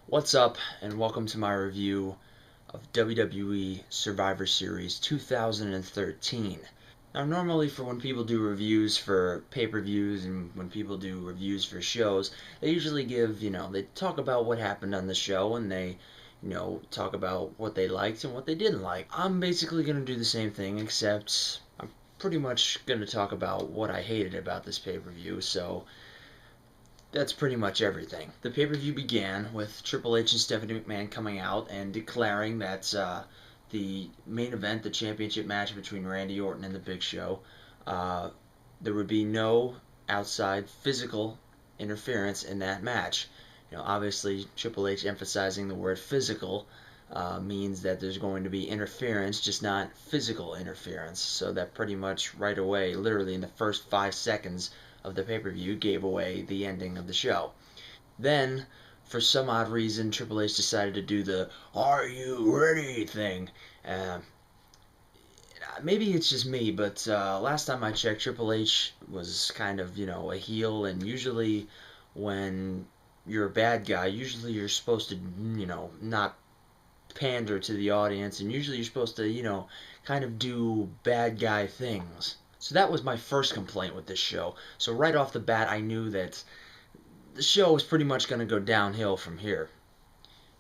What's up, and welcome to my review of WWE Survivor Series 2013. Now, normally for when people do reviews for pay-per-views and when people do reviews for shows, they usually they talk about what happened on the show and they, talk about what they liked and what they didn't like. I'm basically going to do the same thing, except I'm pretty much going to talk about what I hated about this pay-per-view, so that's pretty much everything. The pay-per-view began with Triple H and Stephanie McMahon coming out and declaring that the main event, the championship match between Randy Orton and The Big Show, uh, there would be no outside physical interference in that match. Obviously, Triple H emphasizing the word physical means that there's going to be interference, just not physical interference. So that pretty much right away, literally in the first 5 seconds of the pay-per-view, gave away the ending of the show. Then, for some odd reason, Triple H decided to do the "Are you ready?" thing. Uh, Maybe it's just me, but last time I checked, Triple H was kind of, a heel, and usually when you're a bad guy, usually you're supposed to, not pander to the audience, and usually you're supposed to, kind of do bad guy things. So that was my first complaint with this show. So right off the bat, I knew that the show was pretty much going to go downhill from here.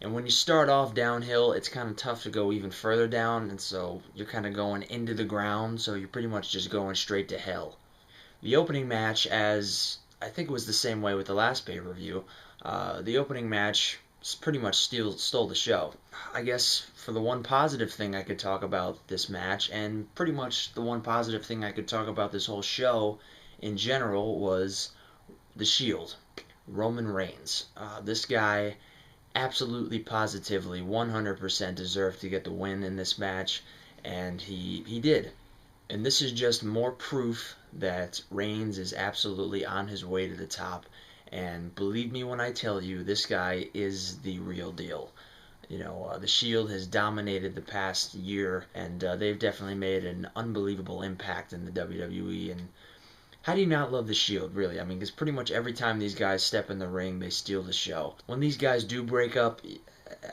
And when you start off downhill, it's kind of tough to go even further down, and so you're kind of going into the ground, so you're pretty much just going straight to hell. The opening match, as I think it was the same way with the last pay-per-view, the opening match pretty much stole the show. I guess for the one positive thing I could talk about this match, and pretty much the one positive thing I could talk about this whole show in general, was the Shield, Roman Reigns. This guy absolutely positively 100% deserved to get the win in this match, and he did. And this is just more proof that Reigns is absolutely on his way to the top. And believe me when I tell you, this guy is the real deal. The Shield has dominated the past year, and they've definitely made an unbelievable impact in the WWE. And how do you not love the Shield, really? I mean, because pretty much every time these guys step in the ring, they steal the show. When these guys do break up,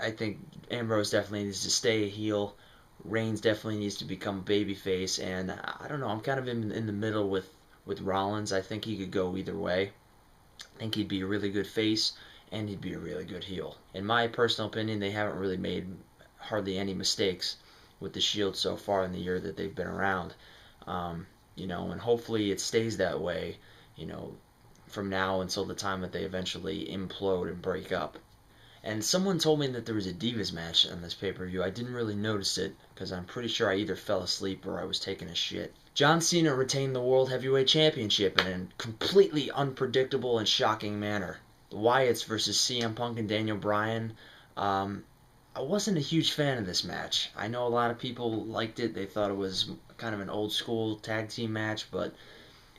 I think Ambrose definitely needs to stay a heel. Reigns definitely needs to become a babyface, and I don't know. I'm kind of in the middle with Rollins. I think he could go either way. I think he'd be a really good face, and he'd be a really good heel. In my personal opinion, they haven't really made hardly any mistakes with the Shield so far in the year that they've been around. And hopefully it stays that way, from now until the time that they eventually implode and break up. And someone told me that there was a Divas match on this pay-per-view. I didn't really notice it because I'm pretty sure I either fell asleep or I was taking a shit. John Cena retained the World Heavyweight Championship in a completely unpredictable and shocking manner. The Wyatts versus CM Punk and Daniel Bryan. I wasn't a huge fan of this match. I know a lot of people liked it. They thought it was kind of an old school tag team match, but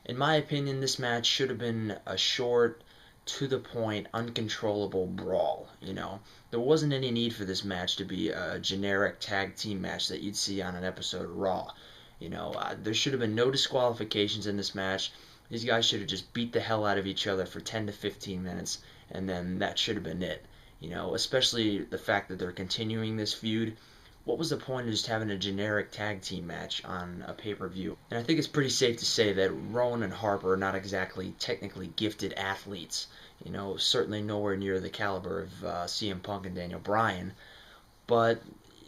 in my opinion, this match should have been a short, to the point, uncontrollable brawl. There wasn't any need for this match to be a generic tag team match that you'd see on an episode of Raw. There should have been no disqualifications in this match. These guys should have just beat the hell out of each other for 10 to 15 minutes, and then that should have been it. Especially the fact that they're continuing this feud. What was the point of just having a generic tag team match on a pay-per-view? And I think it's pretty safe to say that Rowan and Harper are not exactly technically gifted athletes. Certainly nowhere near the caliber of CM Punk and Daniel Bryan. But,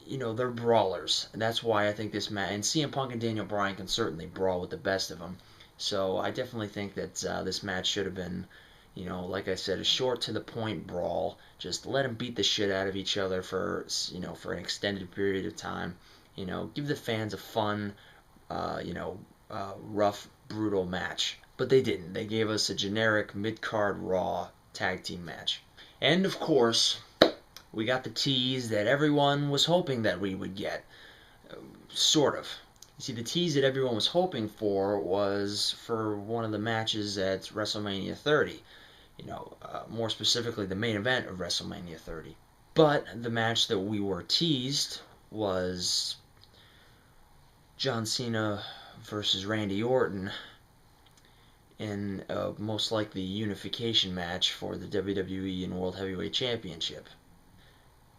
they're brawlers. And that's why I think this match... And CM Punk and Daniel Bryan can certainly brawl with the best of them. So I definitely think that this match should have been... like I said, a short to the point brawl. Just let them beat the shit out of each other for an extended period of time. Give the fans a fun, rough, brutal match. But they didn't. They gave us a generic mid-card Raw tag team match. And of course, we got the tease that everyone was hoping that we would get. Sort of. You see, the tease that everyone was hoping for was for one of the matches at WrestleMania 30. More specifically, the main event of WrestleMania 30. But the match that we were teased was John Cena versus Randy Orton in a most likely unification match for the WWE and World Heavyweight Championship.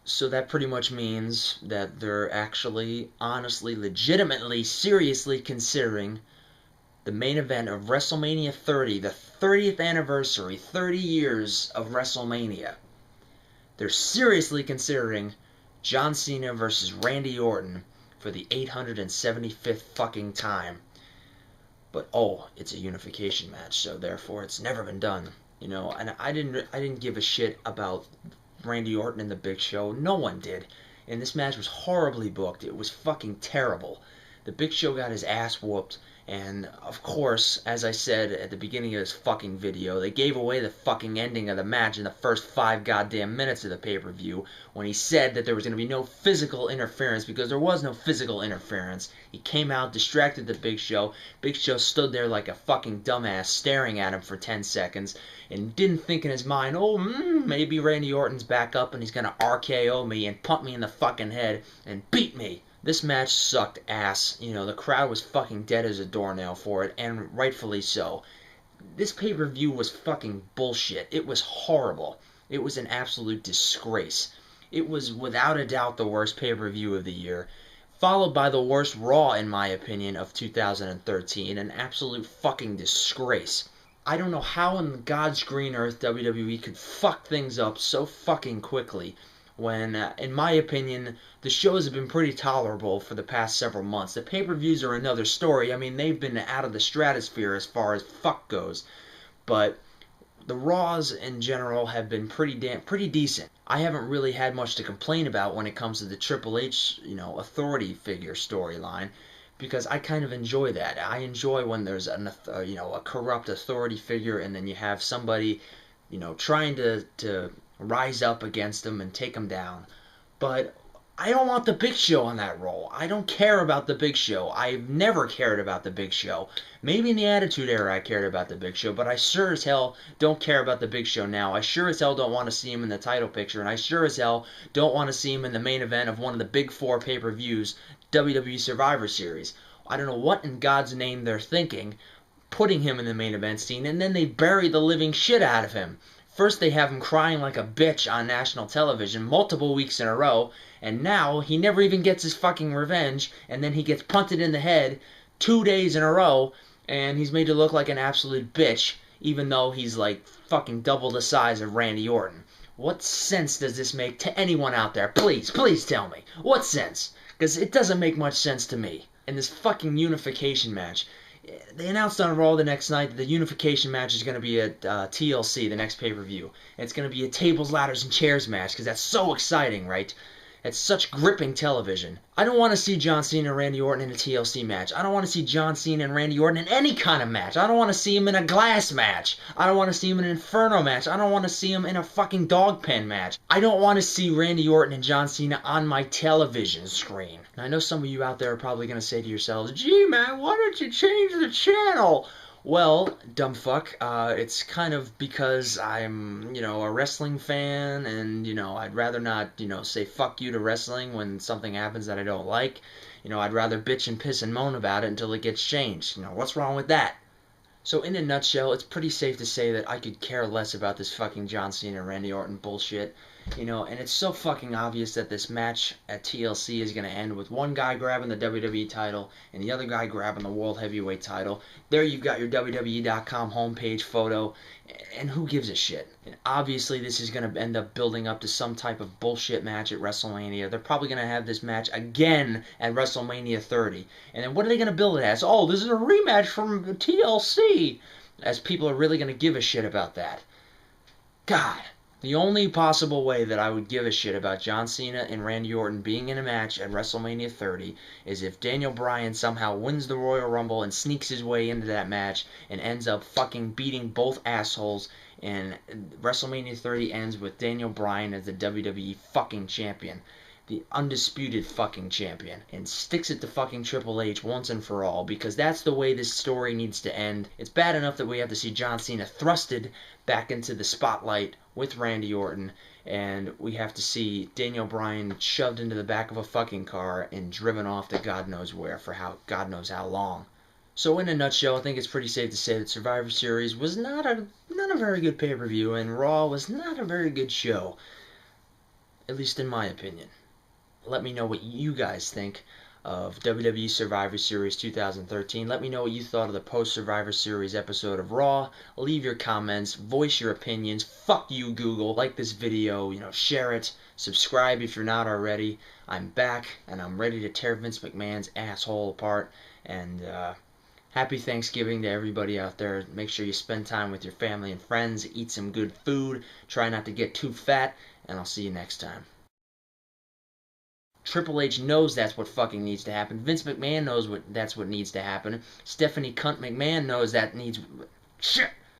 So that pretty much means that they're actually, honestly, legitimately, seriously considering the main event of WrestleMania 30, the 30th anniversary, 30 years of WrestleMania. They're seriously considering John Cena versus Randy Orton for the 875th fucking time. But oh, it's a unification match, so therefore it's never been done. And I didn't give a shit about Randy Orton and the Big Show. No one did. And this match was horribly booked. It was fucking terrible. The Big Show got his ass whooped. And, of course, as I said at the beginning of this fucking video, they gave away the fucking ending of the match in the first 5 goddamn minutes of the pay-per-view when he said that there was going to be no physical interference, because there was no physical interference. He came out, distracted the Big Show. Big Show stood there like a fucking dumbass staring at him for 10 seconds and didn't think in his mind, oh, maybe Randy Orton's back up and he's going to RKO me and pump me in the fucking head and beat me. This match sucked ass. The crowd was fucking dead as a doornail for it, and rightfully so. This pay-per-view was fucking bullshit. It was horrible. It was an absolute disgrace. It was without a doubt the worst pay-per-view of the year, followed by the worst Raw, in my opinion, of 2013. An absolute fucking disgrace. I don't know how in God's green earth WWE could fuck things up so fucking quickly when, in my opinion, the shows have been pretty tolerable for the past several months. The pay-per-views are another story. I mean, they've been out of the stratosphere as far as fuck goes. But the Raws in general have been pretty decent. I haven't really had much to complain about when it comes to the Triple H, authority figure storyline, because I kind of enjoy that. I enjoy when there's a corrupt authority figure, and then you have somebody, trying to rise up against them and take them down. But I don't want the Big Show on that role. I don't care about the Big Show. I've never cared about the Big Show. Maybe in the Attitude Era I cared about the Big Show, but I sure as hell don't care about the Big Show now. I sure as hell don't want to see him in the title picture, and I sure as hell don't want to see him in the main event of one of the big 4 pay-per-views, WWE Survivor Series. I don't know what in God's name they're thinking, putting him in the main event scene, and then they bury the living shit out of him. First they have him crying like a bitch on national television multiple weeks in a row, and now he never even gets his fucking revenge, and then he gets punted in the head 2 days in a row, and he's made to look like an absolute bitch, even though he's like fucking double the size of Randy Orton. What sense does this make to anyone out there? Please tell me. What sense? Because it doesn't make much sense to me. And this fucking unification match, they announced on Raw the next night that the unification match is going to be at TLC, the next pay-per-view. It's going to be a tables, ladders, and chairs match, because that's so exciting, right? It's such gripping television. I don't want to see John Cena and Randy Orton in a TLC match. I don't want to see John Cena and Randy Orton in any kind of match. I don't want to see him in a glass match. I don't want to see him in an Inferno match. I don't want to see him in a fucking dog pen match. I don't want to see Randy Orton and John Cena on my television screen. Now, I know some of you out there are probably going to say to yourselves, gee man, why don't you change the channel? Well, dumb fuck, it's kind of because I'm, a wrestling fan, and, I'd rather not, say fuck you to wrestling when something happens that I don't like. I'd rather bitch and piss and moan about it until it gets changed. What's wrong with that? So in a nutshell, it's pretty safe to say that I could care less about this fucking John Cena and Randy Orton bullshit. And it's so fucking obvious that this match at TLC is going to end with one guy grabbing the WWE title and the other guy grabbing the World Heavyweight title. There you've got your WWE.com homepage photo, and who gives a shit? And obviously this is going to end up building up to some type of bullshit match at WrestleMania. They're probably going to have this match again at WrestleMania 30. And then what are they going to build it as? Oh, this is a rematch from TLC! As people are really going to give a shit about that. God. The only possible way that I would give a shit about John Cena and Randy Orton being in a match at WrestleMania 30 is if Daniel Bryan somehow wins the Royal Rumble and sneaks his way into that match and ends up fucking beating both assholes, and WrestleMania 30 ends with Daniel Bryan as the WWE fucking champion. The undisputed fucking champion, and sticks it to fucking Triple H once and for all, because that's the way this story needs to end. It's bad enough that we have to see John Cena thrusted back into the spotlight with Randy Orton, and we have to see Daniel Bryan shoved into the back of a fucking car and driven off to God knows where for God knows how long. So in a nutshell, I think it's pretty safe to say that Survivor Series was not a very good pay-per-view, and Raw was not a very good show. at least in my opinion. Let me know what you guys think of WWE Survivor Series 2013. Let me know what you thought of the post-Survivor Series episode of Raw. Leave your comments, voice your opinions. Fuck you, Google. Like this video, share it, subscribe if you're not already. I'm back, and I'm ready to tear Vince McMahon's asshole apart. And happy Thanksgiving to everybody out there. Make sure you spend time with your family and friends, eat some good food, try not to get too fat, and I'll see you next time. Triple H knows that's what fucking needs to happen. Vince McMahon knows that's what needs to happen. Stephanie Cunt McMahon knows that needs... Shit!